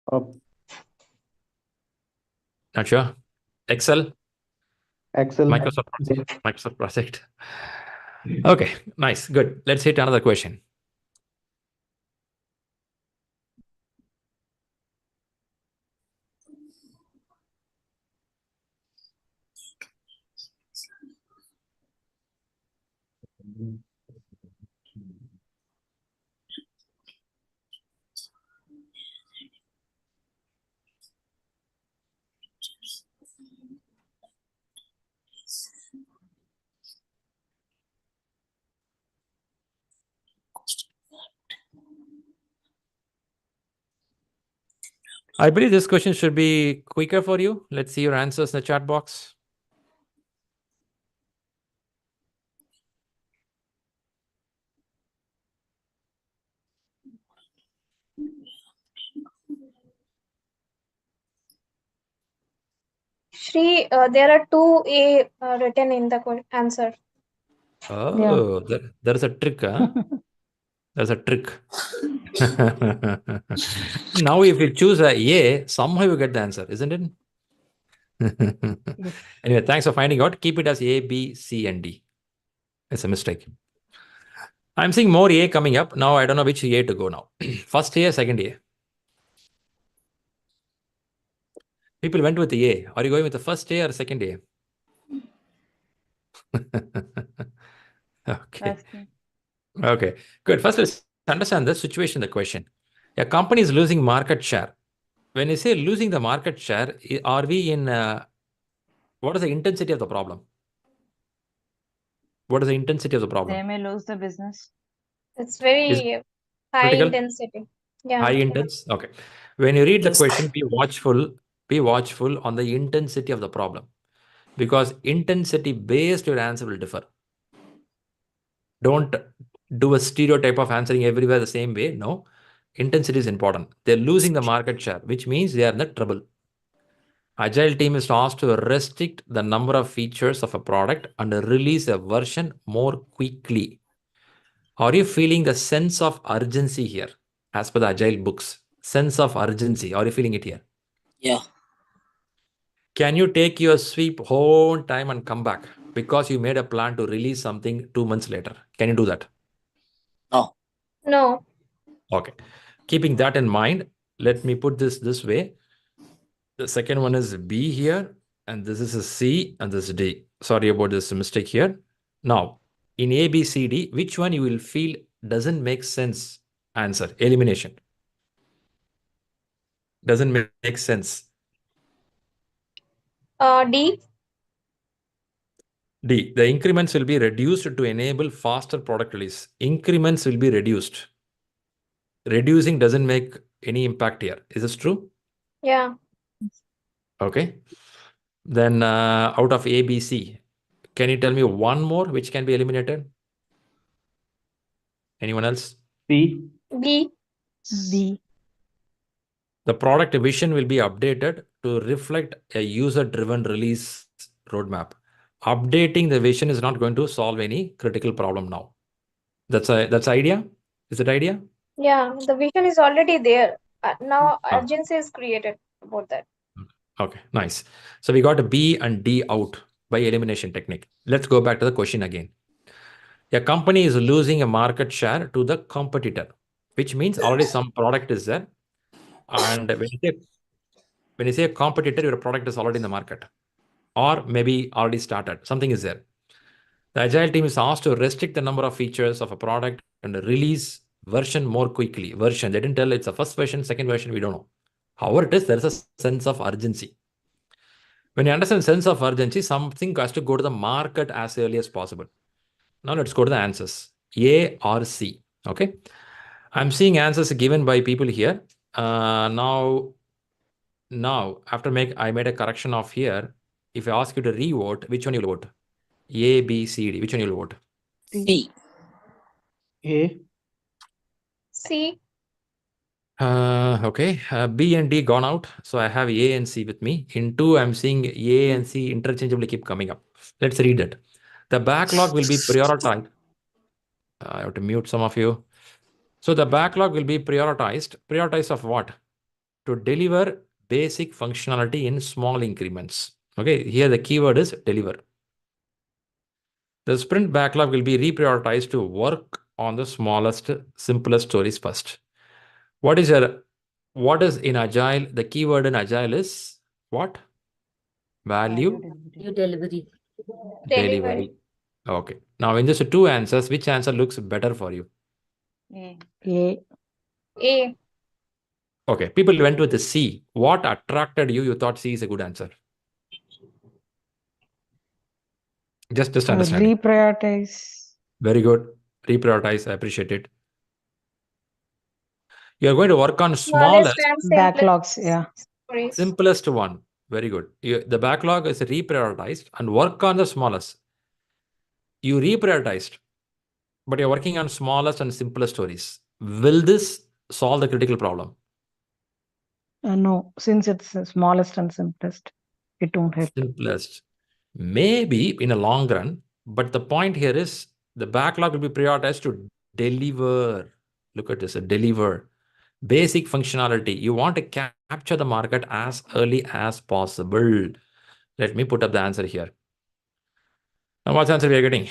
Oh, Not sure. Excel, Excel. Microsoft Project. Okay, nice, good. Let's hit another question. I believe this question should be quicker for you. Let's see your answers in the chat box. Shri, there are two A written in the answer. Oh, there's a trick, huh? There's a trick. Now, if you choose a, somehow you get the answer, isn't it? Anyway, thanks for finding out. Keep it as A, B, C, and D. It's a mistake. I'm seeing more A coming up. Now, I don't know which A to go now. First A, second A. People went with the A. Are you going with the first A or second A? Okay. Okay, good. First, let's understand the situation, the question. A company is losing market share. When you say losing the market share, are we in, what is the intensity of the problem? What is the intensity of the problem? They may lose the business. It's very high critical? intensity. Yeah. High intense? Okay. When you read the question, be watchful on the intensity of the problem. Because intensity based your answer will differ. Don't do a stereotype of answering everywhere the same way. No. Intensity is important. They're losing the market share, which means they are in the trouble. Agile team is asked to restrict the number of features of a product and release a version more quickly. Are you feeling the sense of urgency here? As per the Agile books, sense of urgency. Are you feeling it here? Yeah. Can you take your sweep whole time and come back because you made a plan to release something 2 months later? Can you do that? No. No. Okay. Keeping that in mind, let me put this way. The second one is B here, and this is a C, and this is D. Sorry about this mistake here. Now, in A, B, C, D, which one you will feel doesn't make sense? Answer, elimination. Doesn't make sense. D. D, the increments will be reduced to enable faster product release. Increments will be reduced. Reducing doesn't make any impact here. Is this true? Yeah. Okay. Then out of A, B, C, can you tell me one more which can be eliminated? Anyone else? C. B. B. The product vision will be updated to reflect a user-driven release roadmap. Updating the vision is not going to solve any critical problem now. That's idea? Is it idea? Yeah. The vision is already there. Now urgency is created about that. Okay, nice. So we got a B and D out by elimination technique. Let's go back to the question again. A company is losing a market share to the competitor, which means already some product is there. And when you say a competitor, your product is already in the market or maybe already started. Something is there. The Agile team is asked to restrict the number of features of a product and release version more quickly. Version, they didn't tell it's a first version, second version, we don't know. However it is, there's a sense of urgency. When you understand sense of urgency, something has to go to the market as early as possible. Now let's go to the answers. A or C. Okay. I'm seeing answers given by people here. Now, after I made a correction of here. If I ask you to re-vote, which one you will vote? A, B, C, D. Which one you will vote? C. A. C. Okay. B and D gone out. So I have A and C with me. In 2, I'm seeing A and C interchangeably keep coming up. Let's read it. The backlog will be prioritized. I have to mute some of you. So the backlog will be prioritized. Prioritized of what? to deliver basic functionality in small increments. Okay, here the keyword is deliver. The sprint backlog will be reprioritized to work on the smallest, simplest stories first. What is in Agile? The keyword in Agile is what? Value Delivery. delivery. Okay. Now, in this two answers, which answer looks better for you? A. A. A. Okay. People went with the C. What attracted you? You thought C is a good answer. Just understanding. Reprioritize. Very good. Reprioritize. I appreciate it. You are going to work on Smallest smallest, and simplest Backlogs. Yeah. stories. simplest one. Very good. The backlog is reprioritized and work on the smallest. You reprioritized, but you're working on smallest and simplest stories. Will this solve the critical problem? No, since it's the smallest and simplest, it won't help. Simplest. Maybe in a long run, but the point here is the backlog will be prioritized to deliver. Look at this, deliver. Basic functionality. You want to capture the market as early as possible. Let me put up the answer here. Now, what's the answer we are getting?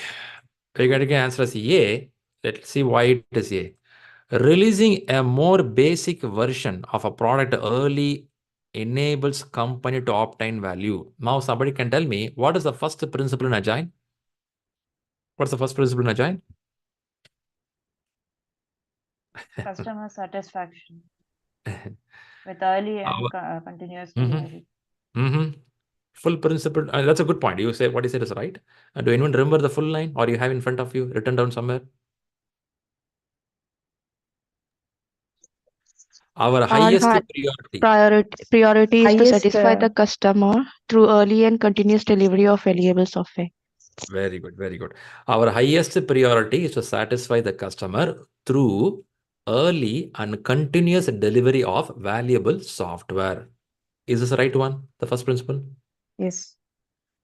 We're getting an answer as A. Let's see why it is A. Releasing a more basic version of a product early enables company to obtain value. Now, somebody can tell me, what is the first principle in Agile? What's the first principle in Agile? Customer satisfaction with early and continuous delivery. Full principle. That's a good point. You say what you said is right. Do anyone remember the full line, or you have in front of you written down somewhere? Our highest priority is to Highest, satisfy the customer through early and continuous delivery of valuable software. Very good, very good. Our highest priority is to satisfy the customer through early and continuous delivery of valuable software. Is this the right one? The first principle? Yes.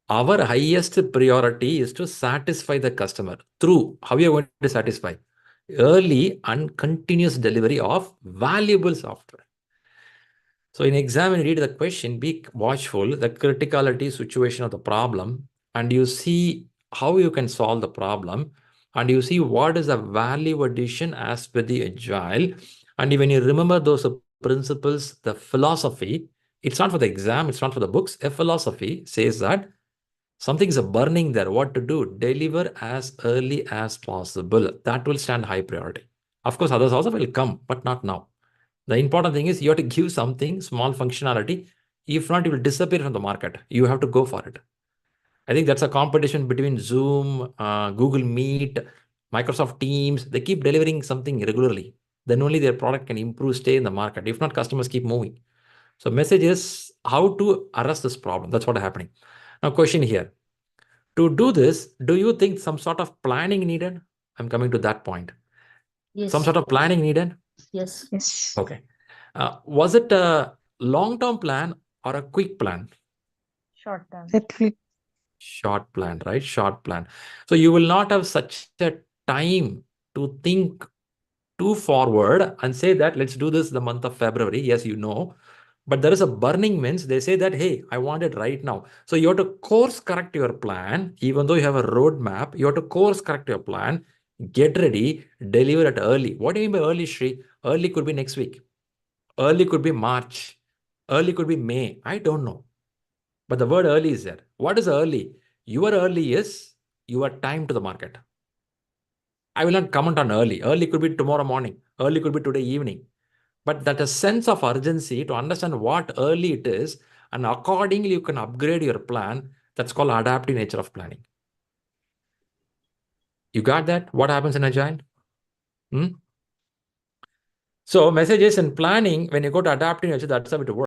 Our highest priority is to satisfy the customer through, how you are going to satisfy? Early and continuous delivery of valuable software. So in exam, when you read the question, be watchful, the criticality situation of the problem, and you see how you can solve the problem, and you see what is the value addition as per the Agile. And when you remember those principles, the philosophy, it's not for the exam, it's not for the books. A philosophy says that something is burning there. What to do? Deliver as early as possible. That will stand high priority. Of course, others also will come, but not now. The important thing is you have to give something, small functionality. If not, it will disappear from the market. You have to go for it. I think that's a competition between Zoom, Google Meet, Microsoft Teams. They keep delivering something regularly. Then only their product can improve, stay in the market. If not, customers keep moving. So message is how to arrest this problem. That's what is happening. Now, question here. To do this, do you think some sort of planning needed? I'm coming to that point. Yes. Some sort of planning needed? Yes. Yes. Okay. Was it a long-term plan or a quick plan? Short term. Short plan, right? Short plan. So you will not have such a time to think too forward and say that let's do this the month of February. Yes, you know. But there is a burning means they say that, hey, I want it right now. So you have to course correct your plan. Even though you have a roadmap, you have to course correct your plan. Get ready, deliver it early. What do you mean by early, Shri? Early could be next week. Early could be March. Early could be May. I don't know. But the word early is there. What is early? Your early is your time to the market. I will not comment on early. Early could be tomorrow morning. Early could be today evening. But that a sense of urgency to understand what early it is, and accordingly you can upgrade your plan. That's called adaptive nature of planning. You got that? What happens in Agile? So messages and planning, when you go to adaptive nature, that's how it works.